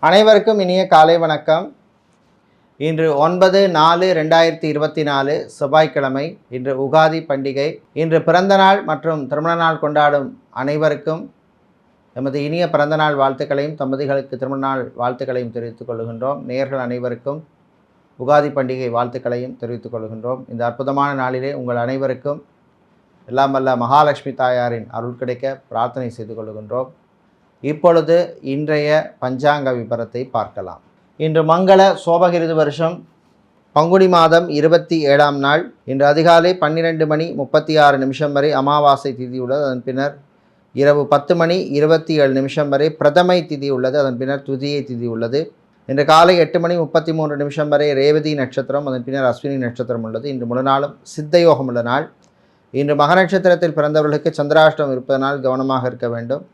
அனைவருக்கும் இனிய காலை வணக்கம். இன்று 9/4/2024 செவ்வாய்க்கிழமை. இன்று உகாதி பண்டிகை. இன்று பிறந்த நாள் மற்றும் திருமண நாள் கொண்டாடும் அனைவருக்கும் எமது இனிய பிறந்த நாள் வாழ்த்துக்களையும் தம்பதிகளுக்கு திருமண நாள் வாழ்த்துக்களையும் தெரிவித்துக் கொள்கின்றோம். நேயர்கள் அனைவருக்கும் உகாதி பண்டிகை வாழ்த்துக்களையும் தெரிவித்துக் கொள்கின்றோம். இந்த அற்புதமான நாளிலே உங்கள் அனைவருக்கும் எல்லாம் வல்ல மகாலட்சுமி தாயாரின் அருள் கிடைக்க பிரார்த்தனை செய்து கொள்கின்றோம். இப்பொழுது இன்றைய பஞ்சாங்க விபரத்தை பார்க்கலாம். இன்று மங்கள சோபகிருது வருஷம் பங்குனி மாதம் 27ஆம் நாள். இன்று அதிகாலை 12:36 வரை அமாவாசை திதி உள்ளது. அதன் பின்னர் இரவு 10:27 வரை பிரதமை திதி உள்ளது. அதன் பின்னர் துதியை திதி உள்ளது. இன்று காலை 8:33 வரை ரேவதி நட்சத்திரம், அதன் பின்னர் அஸ்வினி நட்சத்திரம் உள்ளது. இன்று முழு நாளும் சித்தயோகம் உள்ள நாள். இன்று மக நட்சத்திரத்தில் பிறந்தவர்களுக்கு சந்திராஷ்டம் இருப்பதனால் கவனமாக இருக்க வேண்டும்.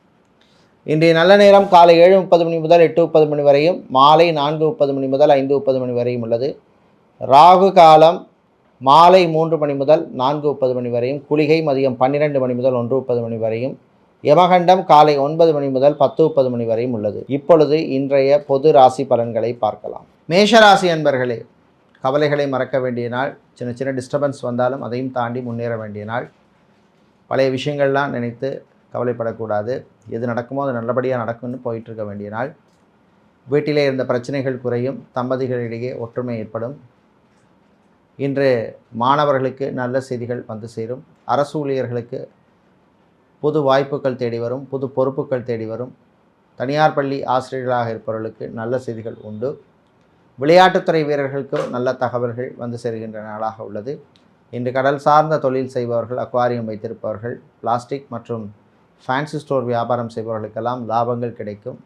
இன்றைய நல்ல நேரம் காலை 7:30 முதல் 8:30 வரையும், மாலை 4:30 முதல் 5:30 வரையும் உள்ளது. ராகு காலம் மாலை 3 முதல் 4:30 வரையும், குளிகை மதியம் 12 முதல் 1:30 வரையும், யமகண்டம் காலை 9 முதல் 10:30 வரையும் உள்ளது. இப்பொழுது இன்றைய பொது ராசி பலன்களை பார்க்கலாம். மேஷராசி அன்பர்களே, கவலைகளை மறக்க வேண்டிய நாள். சின்ன சின்ன டிஸ்டர்பன்ஸ் வந்தாலும் அதையும் தாண்டி முன்னேற வேண்டிய நாள். பழைய விஷயங்கள்லாம் நினைத்து கவலைப்படக்கூடாது. எது நடக்குமோ அது நல்லபடியாக நடக்கும்னு போயிட்டுருக்க வேண்டிய நாள். வீட்டிலே இருந்த பிரச்சனைகள் குறையும். தம்பதிகளிடையே ஒற்றுமை ஏற்படும். இன்று மாணவர்களுக்கு நல்ல செய்திகள் வந்து சேரும். அரசு ஊழியர்களுக்கு புது வாய்ப்புகள் தேடி வரும். புது பொறுப்புகள் தேடி வரும். தனியார் பள்ளி ஆசிரியர்களாக இருப்பவர்களுக்கு நல்ல செய்திகள் உண்டு. விளையாட்டுத்துறை வீரர்களுக்கும் நல்ல தகவல்கள் வந்து சேர்கின்ற நாளாக உள்ளது. இன்று கடல் சார்ந்த தொழில் செய்பவர்கள், அக்வாரியம் வைத்திருப்பவர்கள், பிளாஸ்டிக் மற்றும் ஃபேன்சி ஸ்டோர் வியாபாரம் செய்பவர்களுக்கெல்லாம் லாபங்கள் கிடைக்கும்.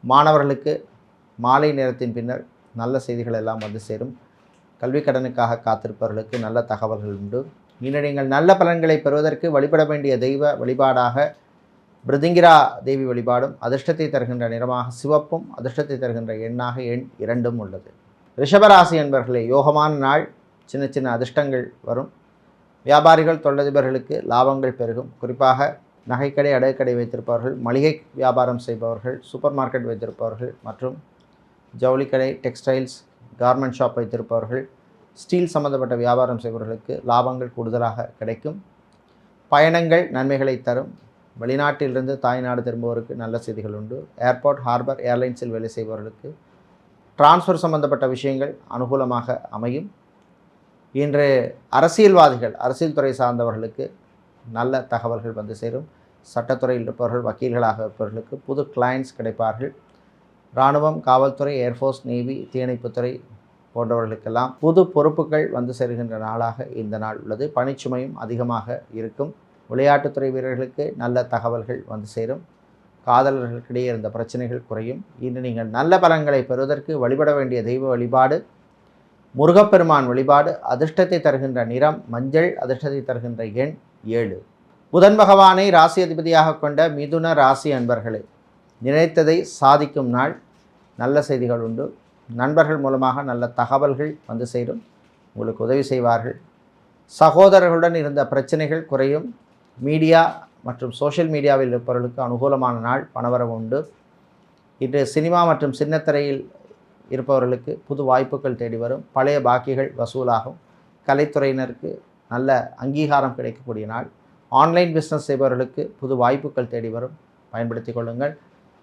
மாணவர்களுக்கு மாலை நேரத்தின் பின்னர் நல்ல செய்திகள் எல்லாம் வந்து சேரும். கல்வி கடனுக்காக காத்திருப்பவர்களுக்கு நல்ல தகவல்கள் உண்டு. இன்று நீங்கள் நல்ல பலன்களை பெறுவதற்கு வழிபட வேண்டிய தெய்வ வழிபாடாக பிருதிங்கிரா தேவி வழிபாடும், அதிர்ஷ்டத்தை தருகின்ற நிறமாக சிவப்பும், அதிர்ஷ்டத்தை தருகின்ற எண்ணாக எண் 2 உள்ளது. ரிஷபராசி என்பவர்களே, யோகமான நாள். சின்ன சின்ன அதிர்ஷ்டங்கள் வரும். வியாபாரிகள், தொழிலதிபர்களுக்கு லாபங்கள் பெருகும். குறிப்பாக நகைக்கடை, அடகுக்கடை வைத்திருப்பவர்கள், மளிகை வியாபாரம் செய்பவர்கள், சூப்பர் மார்க்கெட் வைத்திருப்பவர்கள் மற்றும் ஜவுளிக்கடை, டெக்ஸ்டைல்ஸ், கார்மெண்ட் ஷாப் வைத்திருப்பவர்கள், ஸ்டீல் சம்பந்தப்பட்ட வியாபாரம் செய்பவர்களுக்கு லாபங்கள் கூடுதலாக கிடைக்கும். பயணங்கள் நன்மைகளை தரும். வெளிநாட்டிலிருந்து தாய்நாடு திரும்புவோருக்கு நல்ல செய்திகள் உண்டு. ஏர்போர்ட், ஹார்பர், ஏர்லைன்ஸில் வேலை செய்பவர்களுக்கு டிரான்ஸ்ஃபர் சம்பந்தப்பட்ட விஷயங்கள் அனுகூலமாக அமையும். இன்று அரசியல்வாதிகள், அரசியல் துறை சார்ந்தவர்களுக்கு நல்ல தகவல்கள் வந்து சேரும். சட்டத்துறையில் இருப்பவர்கள், வக்கீல்களாக இருப்பவர்களுக்கு புது கிளைண்ட்ஸ் கிடைப்பார்கள். இராணுவம், காவல்துறை, ஏர்ஃபோர்ஸ், நேவி, தீயணைப்புத்துறை போன்றவர்களுக்கெல்லாம் புது பொறுப்புகள் வந்து சேருகின்ற நாளாக இந்த நாள் உள்ளது. பணிச்சுமையும் அதிகமாக இருக்கும். விளையாட்டுத்துறை வீரர்களுக்கு நல்ல தகவல்கள் வந்து சேரும். காதலர்களுக்கிடையே இருந்த பிரச்சனைகள் குறையும். இன்று நீங்கள் நல்ல பலன்களை பெறுவதற்கு வழிபட வேண்டிய தெய்வ வழிபாடு முருகப்பெருமான் வழிபாடு. அதிர்ஷ்டத்தை தருகின்ற நிறம் மஞ்சள், அதிர்ஷ்டத்தை தருகின்ற எண் 7. புதன் பகவானை ராசி அதிபதியாக கொண்ட மிதுன ராசி அன்பர்களே, நினைத்ததை சாதிக்கும் நாள். நல்ல செய்திகள் உண்டு. நண்பர்கள் மூலமாக நல்ல தகவல்கள் வந்து சேரும். உங்களுக்கு உதவி செய்வார்கள். சகோதரர்களுடன் இருந்த பிரச்சனைகள் குறையும். மீடியா மற்றும் சோஷியல் மீடியாவில் இருப்பவர்களுக்கு அனுகூலமான நாள். பணவரவு உண்டு. இன்று சினிமா மற்றும் சின்னத்திரையில் இருப்பவர்களுக்கு புது வாய்ப்புகள் தேடி வரும். பழைய பாக்கிகள் வசூலாகும். கலைத்துறையினருக்கு நல்ல அங்கீகாரம் கிடைக்கக்கூடிய நாள். ஆன்லைன் பிஸ்னஸ் செய்பவர்களுக்கு புது வாய்ப்புகள் தேடி வரும். பயன்படுத்தி கொள்ளுங்கள்.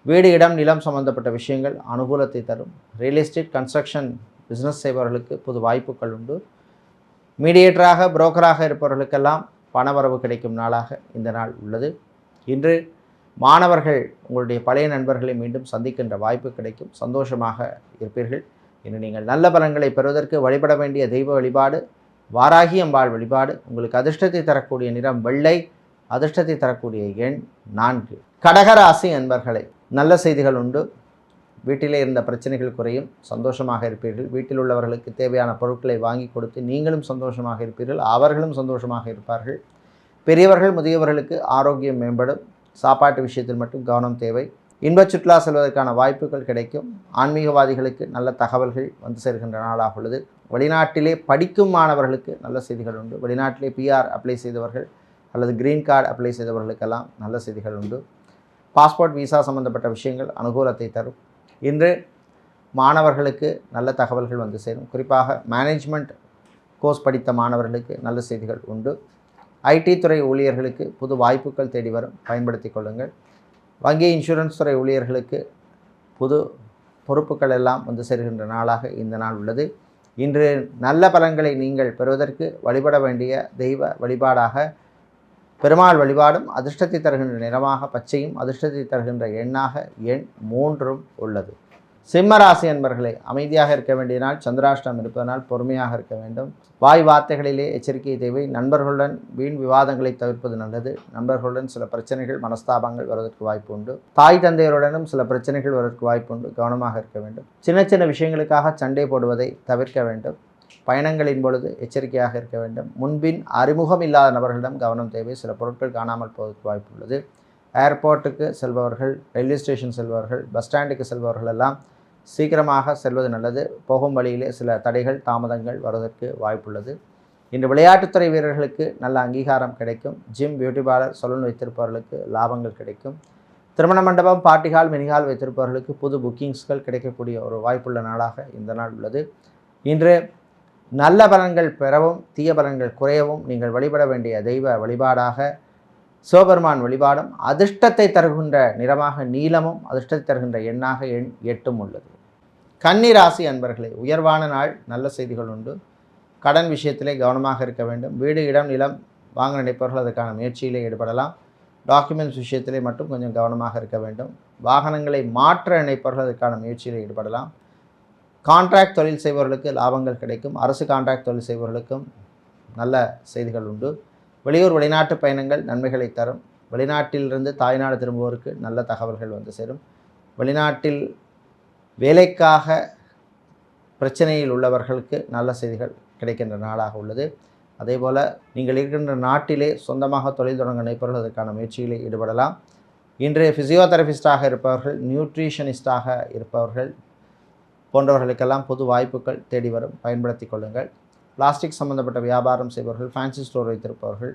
வீடு, இடம், நிலம் சம்பந்தப்பட்ட விஷயங்கள் அனுகூலத்தை தரும். ரியல் எஸ்டேட், கன்ஸ்ட்ரக்ஷன் பிஸ்னஸ் செய்பவர்களுக்கு புது வாய்ப்புகள் உண்டு. மீடியேட்டராக, புரோக்கராக இருப்பவர்களுக்கெல்லாம் பணவரவு கிடைக்கும் நாளாக இந்த நாள் உள்ளது. இன்று மாணவர்கள் உங்களுடைய பழைய நண்பர்களை மீண்டும் சந்திக்கின்ற வாய்ப்பு கிடைக்கும். சந்தோஷமாக இருப்பீர்கள். இன்று நீங்கள் நல்ல பலன்களை பெறுவதற்கு வழிபட வேண்டிய தெய்வ வழிபாடு வாராகி அம்பாள் வழிபாடு. உங்களுக்கு அதிர்ஷ்டத்தை தரக்கூடிய நிறம் வெள்ளை, அதிர்ஷ்டத்தை தரக்கூடிய எண் 4. கடகராசி அன்பர்களே, நல்ல செய்திகள் உண்டு. வீட்டிலே இருந்த பிரச்சனைகள் குறையும். சந்தோஷமாக இருப்பீர்கள். வீட்டில் உள்ளவர்களுக்கு தேவையான பொருட்களை வாங்கி கொடுத்து நீங்களும் சந்தோஷமாக இருப்பீர்கள். அவர்களும் சந்தோஷமாக இருப்பார்கள். பெரியவர்கள், முதியவர்களுக்கு ஆரோக்கியம் மேம்படும். சாப்பாட்டு விஷயத்தில் மட்டும் கவனம் தேவை. இன்பச் சுற்றுலா செல்வதற்கான வாய்ப்புகள் கிடைக்கும். ஆன்மீகவாதிகளுக்கு நல்ல தகவல்கள் வந்து சேர்கின்ற நாளாக உள்ளது. வெளிநாட்டிலே படிக்கும் மாணவர்களுக்கு நல்ல செய்திகள் உண்டு. வெளிநாட்டிலே PR அப்ளை செய்தவர்கள் அல்லது கிரீன் கார்டு அப்ளை செய்தவர்களுக்கெல்லாம் நல்ல செய்திகள் உண்டு. பாஸ்போர்ட், விசா சம்பந்தப்பட்ட விஷயங்கள் அனுகூலத்தை தரும். இன்று மாணவர்களுக்கு நல்ல தகவல்கள் வந்து சேரும். குறிப்பாக மேனேஜ்மெண்ட் கோர்ஸ் படித்த மாணவர்களுக்கு நல்ல செய்திகள் உண்டு. ஐடி துறை ஊழியர்களுக்கு புது வாய்ப்புகள் தேடி வரும், பயன்படுத்தி கொள்ளுங்கள். வங்கி இன்சூரன்ஸ் துறை ஊழியர்களுக்கு புது பொறுப்புகள் எல்லாம் வந்து சேர்கின்ற நாளாக இந்த நாள் உள்ளது. இன்று நல்ல பலன்களை நீங்கள் பெறுவதற்கு வழிபட வேண்டிய தெய்வ வழிபாடாக பெருமாள் வழிபாடும், அதிர்ஷ்டத்தை தருகின்ற நிறமாக பச்சையும், அதிர்ஷ்டத்தை தருகின்ற எண்ணாக எண் 3 உள்ளது. சிம்மராசி அன்பர்களே, அமைதியாக இருக்க வேண்டிய நாள். சந்திராஷ்டம் இருப்பதனால் பொறுமையாக இருக்க வேண்டும். வாய் வார்த்தைகளிலே எச்சரிக்கை தேவை. நண்பர்களுடன் வீண் விவாதங்களை தவிர்ப்பது நல்லது. நண்பர்களுடன் சில பிரச்சனைகள், மனஸ்தாபங்கள் வருவதற்கு வாய்ப்பு உண்டு. தாய் தந்தையருடனும் சில பிரச்சனைகள் வருவதற்கு வாய்ப்பு உண்டு. கவனமாக இருக்க வேண்டும். சின்ன சின்ன விஷயங்களுக்காக சண்டை போடுவதை தவிர்க்க வேண்டும். பயணங்களின் பொழுது எச்சரிக்கையாக இருக்க வேண்டும். முன்பின் அறிமுகம் இல்லாத நபர்களிடம் கவனம் தேவை. சில பொருட்கள் காணாமல் போவதற்கு வாய்ப்பு உள்ளது. ஏர்போர்ட்டுக்கு செல்பவர்கள், ரயில்வே ஸ்டேஷன் செல்பவர்கள், பஸ் ஸ்டாண்டுக்கு செல்பவர்கள் எல்லாம் சீக்கிரமாக செல்வது நல்லது. போகும் வழியிலே சில தடைகள், தாமதங்கள் வருவதற்கு வாய்ப்புள்ளது. இன்று விளையாட்டுத்துறை வீரர்களுக்கு நல்ல அங்கீகாரம் கிடைக்கும். ஜிம், பியூட்டி பார்லர், சலூன் வைத்திருப்பவர்களுக்கு லாபங்கள் கிடைக்கும். திருமண மண்டபம், பார்ட்டிஹால், மினிஹால் வைத்திருப்பவர்களுக்கு புது புக்கிங்ஸ்கள் கிடைக்கக்கூடிய ஒரு வாய்ப்புள்ள நாளாக இந்த நாள் உள்ளது. இன்று நல்ல பலன்கள் பெறவும் தீய பலன்கள் குறையவும் நீங்கள் வழிபட வேண்டிய தெய்வ வழிபாடாக சிவபெருமான் வழிபாடும், அதிர்ஷ்டத்தை தருகின்ற நிறமாக நீலமும், அதிர்ஷ்டத்தை தருகின்ற எண்ணாக எண் 8 உள்ளது. கன்னி ராசி அன்பர்களே, உயர்வான நாள். நல்ல செய்திகள் உண்டு. கடன் விஷயத்திலே கவனமாக இருக்க வேண்டும். வீடு, இடம், நிலம் வாங்க நினைப்பவர்கள் அதற்கான முயற்சியிலே ஈடுபடலாம். டாக்குமெண்ட்ஸ் விஷயத்திலே மட்டும் கொஞ்சம் கவனமாக இருக்க வேண்டும். வாகனங்களை மாற்ற நினைப்பவர்கள் அதற்கான முயற்சியில் ஈடுபடலாம். கான்ட்ராக்ட் தொழில் செய்பவர்களுக்கு லாபங்கள் கிடைக்கும். அரசு கான்ட்ராக்ட் தொழில் செய்பவர்களுக்கும் நல்ல செய்திகள் உண்டு. வெளியூர், வெளிநாட்டு பயணங்கள் நன்மைகளை தரும். வெளிநாட்டிலிருந்து தாய்நாடு திரும்புவோருக்கு நல்ல தகவல்கள் வந்து சேரும். வெளிநாட்டில் வேலைக்காக பிரச்சனையில் உள்ளவர்களுக்கு நல்ல செய்திகள் கிடைக்கின்ற நாளாக உள்ளது. அதேபோல் நீங்கள் இருக்கின்ற நாட்டிலே சொந்தமாக தொழில் தொடங்க நினைப்பவர்கள் அதற்கான முயற்சியிலே ஈடுபடலாம். இன்று ஃபிசியோதெரபிஸ்டாக இருப்பவர்கள், நியூட்ரிஷனிஸ்டாக இருப்பவர்கள் போன்றவர்களுக்கெல்லாம் புது வாய்ப்புகள் தேடி வரும், பயன்படுத்தி கொள்ளுங்கள். பிளாஸ்டிக் சம்பந்தப்பட்ட வியாபாரம் செய்பவர்கள், ஃபேன்சி ஸ்டோர் வைத்திருப்பவர்கள்,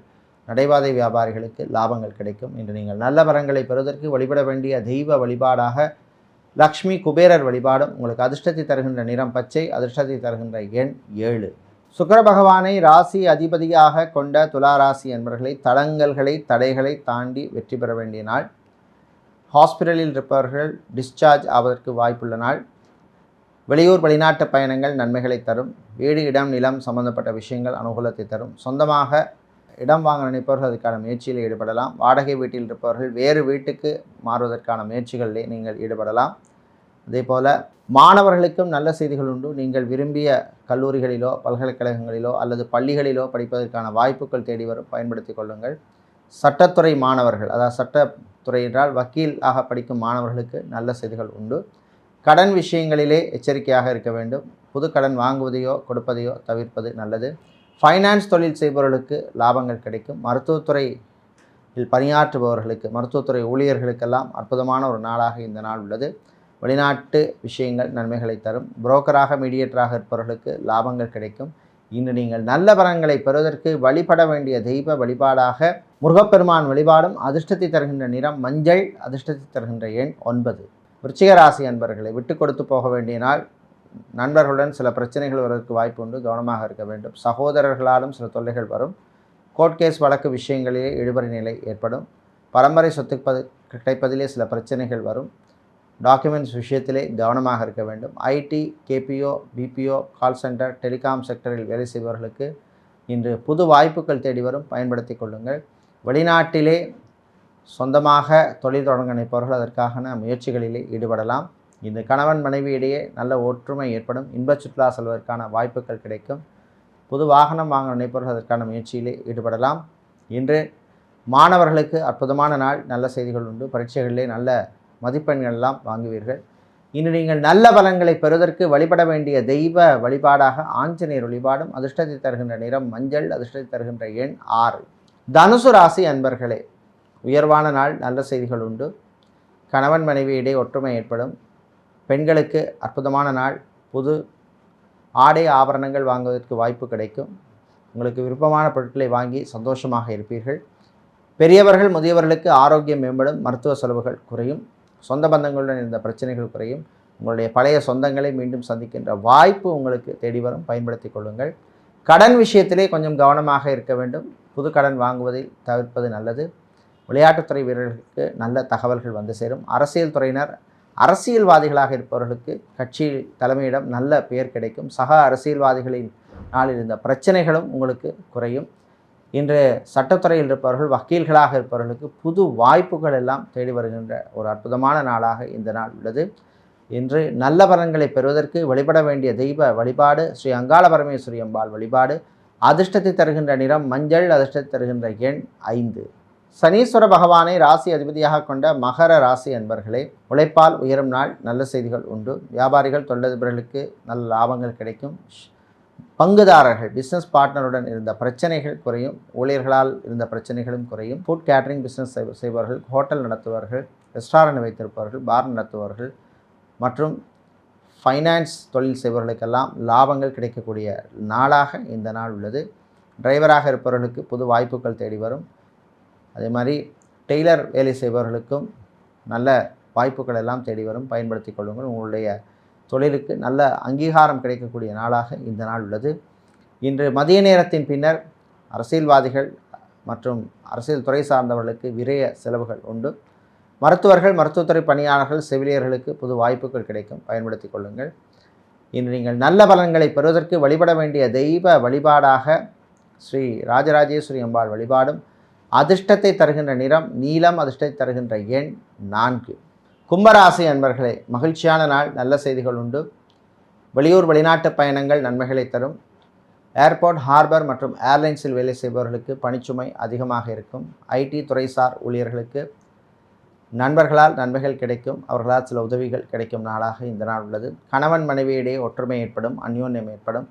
நடைபாதை வியாபாரிகளுக்கு லாபங்கள் கிடைக்கும். இன்று நீங்கள் நல்ல வரங்களை பெறுவதற்கு வழிபட வேண்டிய தெய்வ வழிபாடாக லக்ஷ்மி குபேரர் வழிபாடும். உங்களுக்கு அதிர்ஷ்டத்தை தருகின்ற நிறம் பச்சை, அதிர்ஷ்டத்தை தருகின்ற எண் 7. சுக்கிர பகவானை ராசி அதிபதியாக கொண்ட துலா ராசி என்பவர்களை தடங்கல்களை, தடைகளை தாண்டி வெற்றி பெற வேண்டிய நாள். ஹாஸ்பிட்டலில் இருப்பவர்கள் டிஸ்சார்ஜ் ஆவதற்கு வாய்ப்புள்ள நாள். வெளியூர், வெளிநாட்டு பயணங்கள் நன்மைகளை தரும். வீடு, இடம், நிலம் சம்பந்தப்பட்ட விஷயங்கள் அனுகூலத்தை தரும். சொந்தமாக இடம் வாங்க நினைப்பவர்கள் அதுக்கான முயற்சியில் ஈடுபடலாம். வாடகை வீட்டில் இருப்பவர்கள் வேறு வீட்டுக்கு மாறுவதற்கான முயற்சிகளிலே நீங்கள் ஈடுபடலாம். அதே போல் மாணவர்களுக்கும் நல்ல செய்திகள் உண்டு. நீங்கள் விரும்பிய கல்லூரிகளிலோ, பல்கலைக்கழகங்களிலோ அல்லது பள்ளிகளிலோ படிப்பதற்கான வாய்ப்புகள் தேடி வரும், பயன்படுத்தி கொள்ளுங்கள். சட்டத்துறை மாணவர்கள், அதாவது சட்டத்துறை என்றால் வக்கீலாக படிக்கும் மாணவர்களுக்கு நல்ல செய்திகள் உண்டு. கடன் விஷயங்களிலே எச்சரிக்கையாக இருக்க வேண்டும். புது கடன் வாங்குவதையோ கொடுப்பதையோ தவிர்ப்பது நல்லது. ஃபைனான்ஸ் தொழில் செய்பவர்களுக்கு லாபங்கள் கிடைக்கும். மருத்துவத்துறையில் பணியாற்றுபவர்களுக்கு, மருத்துவத்துறை ஊழியர்களுக்கெல்லாம் அற்புதமான ஒரு நாளாக இந்த நாள் உள்ளது. வெளிநாட்டு விஷயங்கள் நன்மைகளை தரும். புரோக்கராக, மீடியேட்டராக இருப்பவர்களுக்கு லாபங்கள் கிடைக்கும். இன்று நீங்கள் நல்ல பலன்களை பெறுவதற்கு வழிபட வேண்டிய தெய்வ வழிபாடாக முருகப்பெருமான் வழிபாடும், அதிர்ஷ்டத்தை தருகின்ற நிறம் மஞ்சள், அதிர்ஷ்டத்தை தருகின்ற எண் 9. விருச்சிக ராசி அன்பர்களை விட்டு கொடுத்து போக வேண்டிய நாள். நண்பர்களுடன் சில பிரச்சனைகள் வருவதற்கு வாய்ப்பு உண்டு, கவனமாக இருக்க வேண்டும். சகோதரர்களாலும் சில தொல்லைகள் வரும். கோர்ட் கேஸ் வழக்கு விஷயங்களிலே இழுபறி நிலை ஏற்படும். பரம்பரை சொத்து கிடைப்பதிலே சில பிரச்சனைகள் வரும். டாக்குமெண்ட்ஸ் விஷயத்திலே கவனமாக இருக்க வேண்டும். ID, KPO, BPO, call centre, telecom செக்டரில் வேலை செய்பவர்களுக்கு இன்று புது வாய்ப்புகள் தேடி வரும், பயன்படுத்தி கொள்ளுங்கள். வெளிநாட்டிலே சொந்தமாக தொழில் தொடங்க நினைப்பவர்கள் அதற்கான முயற்சிகளிலே ஈடுபடலாம். இந்த கணவன் மனைவி இடையே நல்ல ஒற்றுமை ஏற்படும். இன்பச் சுற்றுலா செல்வதற்கான வாய்ப்புகள் கிடைக்கும். புது வாகனம் வாங்க நினைப்பவர்கள் அதற்கான முயற்சியிலே ஈடுபடலாம். இன்று மாணவர்களுக்கு அற்புதமான நாள். நல்ல செய்திகள் உண்டு. பரீட்சைகளிலே நல்ல மதிப்பெண்கள் எல்லாம் வாங்குவீர்கள். இன்று நீங்கள் நல்ல பலன்களை பெறுவதற்கு வழிபட வேண்டிய தெய்வ வழிபாடாக ஆஞ்சநேயர் வழிபாடும், அதிர்ஷ்டத்தை தருகின்ற நிறம் மஞ்சள், அதிர்ஷ்டத்தை தருகின்ற எண் 6. தனுசு ராசி அன்பர்களே, உயர்வான நாள். நல்ல செய்திகள் உண்டு. கணவன் மனைவி இடையே ஒற்றுமை ஏற்படும். பெண்களுக்கு அற்புதமான நாள். புது ஆடை ஆபரணங்கள் வாங்குவதற்கு வாய்ப்பு கிடைக்கும். உங்களுக்கு விருப்பமான பொருட்களை வாங்கி சந்தோஷமாக இருப்பீர்கள். பெரியவர்கள், முதியவர்களுக்கு ஆரோக்கியம் மேம்படும். மருத்துவ செலவுகள் குறையும். சொந்த பந்தங்களுடன் இருந்த பிரச்சனைகள் குறையும். உங்களுடைய பழைய சொந்தங்களை மீண்டும் சந்திக்கின்ற வாய்ப்பு உங்களுக்கு தேடி வரும், பயன்படுத்தி கொள்ளுங்கள். கடன் விஷயத்திலே கொஞ்சம் கவனமாக இருக்க வேண்டும். புது கடன் வாங்குவதில் தவிர்ப்பது நல்லது. விளையாட்டுத்துறை வீரர்களுக்கு நல்ல தகவல்கள் வந்து சேரும். அரசியல் துறையினர், அரசியல்வாதிகளாக இருப்பவர்களுக்கு கட்சி தலைமையிடம் நல்ல பெயர் கிடைக்கும். சக அரசியல்வாதிகளின் நாளில் இருந்த பிரச்சனைகளும் உங்களுக்கு குறையும். இன்று சட்டத்துறையில் இருப்பவர்கள், வக்கீல்களாக இருப்பவர்களுக்கு புது வாய்ப்புகள் எல்லாம் தேடி வருகின்ற ஒரு அற்புதமான நாளாக இந்த நாள் உள்ளது. இன்று நல்ல பலன்களை பெறுவதற்கு வழிபட வேண்டிய தெய்வ வழிபாடு ஸ்ரீ அங்காள பரமேஸ்வரி அம்பாள் வழிபாடு. அதிர்ஷ்டத்தை தருகின்ற நிறம் மஞ்சள், அதிர்ஷ்டத்தை தருகின்ற எண் 5. சனீஸ்வர பகவானை ராசி அதிபதியாக கொண்ட மகர ராசி அன்பர்களே, உழைப்பால் உயரும் நாள். நல்ல செய்திகள் உண்டு. வியாபாரிகள், தொழிலதிபர்களுக்கு நல்ல லாபங்கள் கிடைக்கும். பங்குதாரர்கள், பிஸ்னஸ் பார்ட்னருடன் இருந்த பிரச்சனைகள் குறையும். ஊழியர்களால் இருந்த பிரச்சனைகளும் குறையும். ஃபுட் கேட்டரிங் பிஸ்னஸ் செய்பவர்கள், ஹோட்டல் நடத்துபவர்கள், ரெஸ்டாரண்ட் வைத்திருப்பவர்கள், பார் நடத்துபவர்கள் மற்றும் ஃபைனான்ஸ் தொழில் செய்பவர்களுக்கெல்லாம் லாபங்கள் கிடைக்கக்கூடிய நாளாக இந்த நாள் உள்ளது. டிரைவராக இருப்பவர்களுக்கு புது வாய்ப்புகள் தேடி வரும். அதே மாதிரி டெய்லர் வேலை செய்பவர்களுக்கும் நல்ல வாய்ப்புகள் எல்லாம் தேடி வரும், பயன்படுத்தி கொள்ளுங்கள். உங்களுடைய தொழிலுக்கு நல்ல அங்கீகாரம் கிடைக்கக்கூடிய நாளாக இந்த நாள் உள்ளது. இன்று மதிய நேரத்தின் பின்னர் அரசியல்வாதிகள் மற்றும் அரசியல் துறை சார்ந்தவர்களுக்கு விரைய செலவுகள் உண்டு. மருத்துவர்கள், மருத்துவத்துறை பணியாளர்கள், செவிலியர்களுக்கு புது வாய்ப்புகள் கிடைக்கும், பயன்படுத்தி கொள்ளுங்கள். இன்று நீங்கள் நல்ல பலன்களை பெறுவதற்கு வழிபட வேண்டிய தெய்வ வழிபாடாக ஸ்ரீ ராஜராஜேஸ்வரி அம்பாள் வழிபாடும். அதிர்ஷ்டத்தை தருகின்ற நிறம் நீலம், அதிர்ஷ்டத்தை தருகின்ற எண் 4. கும்பராசி அன்பர்களே, மகிழ்ச்சியான நாள். நல்ல செய்திகள் உண்டு. வெளியூர் வெளிநாட்டு பயணங்கள் நன்மைகளை தரும். ஏர்போர்ட், ஹார்பர் மற்றும் ஏர்லைன்ஸில் வேலை செய்பவர்களுக்கு பணிச்சுமை அதிகமாக இருக்கும். ஐடி துறைசார் ஊழியர்களுக்கு நண்பர்களால் நன்மைகள் கிடைக்கும். அவர்களால் சில உதவிகள் கிடைக்கும் நாளாக இந்த நாள் உள்ளது. கணவன் மனைவியிடையே ஒற்றுமை ஏற்படும், அந்யோன்யம் ஏற்படும்.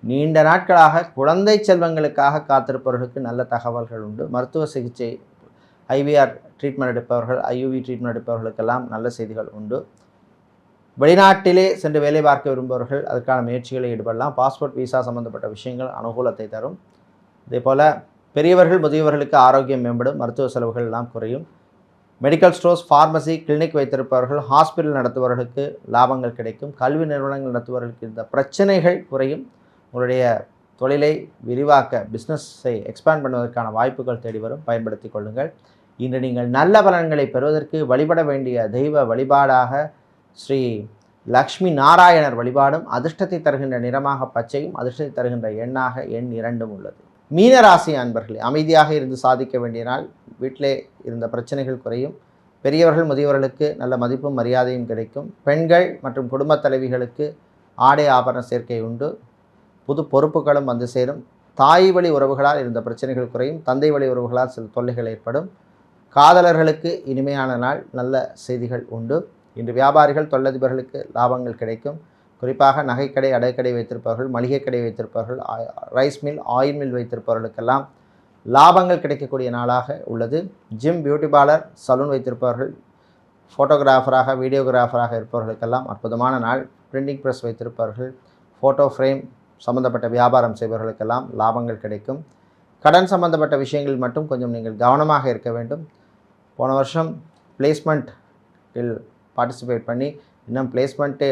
நீண்ட நாட்களாக குழந்தை செல்வங்களுக்காக காத்திருப்பவர்களுக்கு நல்ல தகவல்கள் உண்டு. மருத்துவ சிகிச்சை, ஐவிஆர் ட்ரீட்மெண்ட் எடுப்பவர்கள், ஐயுவி ட்ரீட்மெண்ட் எடுப்பவர்களுக்கெல்லாம் நல்ல செய்திகள் உண்டு. வெளிநாட்டிலே சென்று வேலை பார்க்க விரும்புபவர்கள் அதற்கான முயற்சிகளை ஈடுபடலாம். பாஸ்போர்ட், விசா சம்பந்தப்பட்ட விஷயங்கள் அனுகூலத்தை தரும். இதேபோல் பெரியவர்கள், முதியவர்களுக்கு ஆரோக்கியம் மேம்படும், மருத்துவ செலவுகள் எல்லாம் குறையும். மெடிக்கல் ஸ்டோர்ஸ், ஃபார்மசி, கிளினிக் வைத்திருப்பவர்கள், ஹாஸ்பிட்டல் நடத்துபவர்களுக்கு லாபங்கள் கிடைக்கும். கல்வி நிறுவனங்கள் நடத்துபவர்களுக்கு இந்த பிரச்சனைகள் குறையும். உங்களுடைய தொழிலை விரிவாக்க, பிஸ்னஸை எக்ஸ்பேண்ட் பண்ணுவதற்கான வாய்ப்புகள் தேடி வரும், பயன்படுத்தி கொள்ளுங்கள். இன்று நீங்கள் நல்ல பலன்களை பெறுவதற்கு வழிபட வேண்டிய தெய்வ வழிபாடாக ஸ்ரீ லக்ஷ்மி நாராயணர் வழிபாடும். அதிர்ஷ்டத்தை தருகின்ற நிறமாக பச்சையும், அதிர்ஷ்டத்தை தருகின்ற எண்ணாக எண் 2 உள்ளது. மீனராசி அன்பர்களே, அமைதியாக இருந்து சாதிக்க வேண்டிய நாள். வீட்டிலே இருந்த பிரச்சனைகள் குறையும். பெரியவர்கள், முதியவர்களுக்கு நல்ல மதிப்பும் மரியாதையும் கிடைக்கும். பெண்கள் மற்றும் குடும்பத் தலைவிகளுக்கு ஆடை ஆபரண சேர்க்கை உண்டு. புது பொறுப்புகளும் வந்து சேரும். தாய் வழி உறவுகளால் இருந்த பிரச்சனைகள் குறையும். தந்தை வழி உறவுகளால் சில தொல்லைகள் ஏற்படும். காதலர்களுக்கு இனிமையான நாள். நல்ல செய்திகள் உண்டு. இன்று வியாபாரிகள், தொழிலதிபர்களுக்கு லாபங்கள் கிடைக்கும். குறிப்பாக நகைக்கடை, அடைக்கடை வைத்திருப்பவர்கள், மளிகை கடை வைத்திருப்பவர்கள், ரைஸ் மில், ஆயில் மில் வைத்திருப்பவர்களுக்கெல்லாம் லாபங்கள் கிடைக்கக்கூடிய நாளாக உள்ளது. ஜிம், பியூட்டி பார்லர், சலூன் வைத்திருப்பவர்கள், ஃபோட்டோகிராஃபராக, வீடியோகிராஃபராக இருப்பவர்களுக்கெல்லாம் அற்புதமான நாள். பிரிண்டிங் ப்ரெஸ் வைத்திருப்பவர்கள், ஃபோட்டோ ஃப்ரேம் சம்பந்தப்பட்ட வியாபாரம் செய்பவர்களுக்கெல்லாம் லாபங்கள் கிடைக்கும். கடன் சம்பந்தப்பட்ட விஷயங்களில் மட்டும் கொஞ்சம் நீங்கள் கவனமாக இருக்க வேண்டும். போன வருஷம் பிளேஸ்மெண்ட்டில் பார்ட்டிசிபேட் பண்ணி இன்னும் பிளேஸ்மெண்ட்டு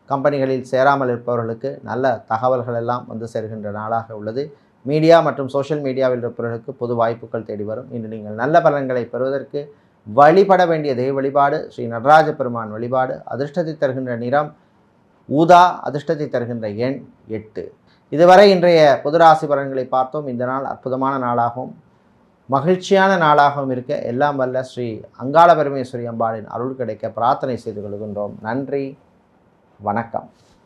கம்பெனிகளில் சேராமல் இருப்பவர்களுக்கு நல்ல தகவல்கள் எல்லாம் வந்து சேர்கின்ற நாளாக உள்ளது. மீடியா மற்றும் சோஷியல் மீடியாவில் இருப்பவர்களுக்கு பொது வாய்ப்புகள் தேடி வரும். இன்று நீங்கள் நல்ல பலன்களை பெறுவதற்கு வழிபட வேண்டிய தெய்வ வழிபாடு ஸ்ரீ நடராஜ பெருமான் வழிபாடு. அதிர்ஷ்டத்தை தருகின்ற நிறம் ஊதா, அதிர்ஷ்டத்தை தருகின்ற எண் 8. இதுவரை இன்றைய பொதுராசி பலன்களை பார்த்தோம். இந்த நாள் அற்புதமான நாளாகவும் மகிழ்ச்சியான நாளாகவும் இருக்க எல்லாம் வல்ல ஸ்ரீ அங்காள பரமேஸ்வரி அம்பாளின் அருள் கிடைக்க பிரார்த்தனை செய்து கொள்கின்றோம். நன்றி, வணக்கம்.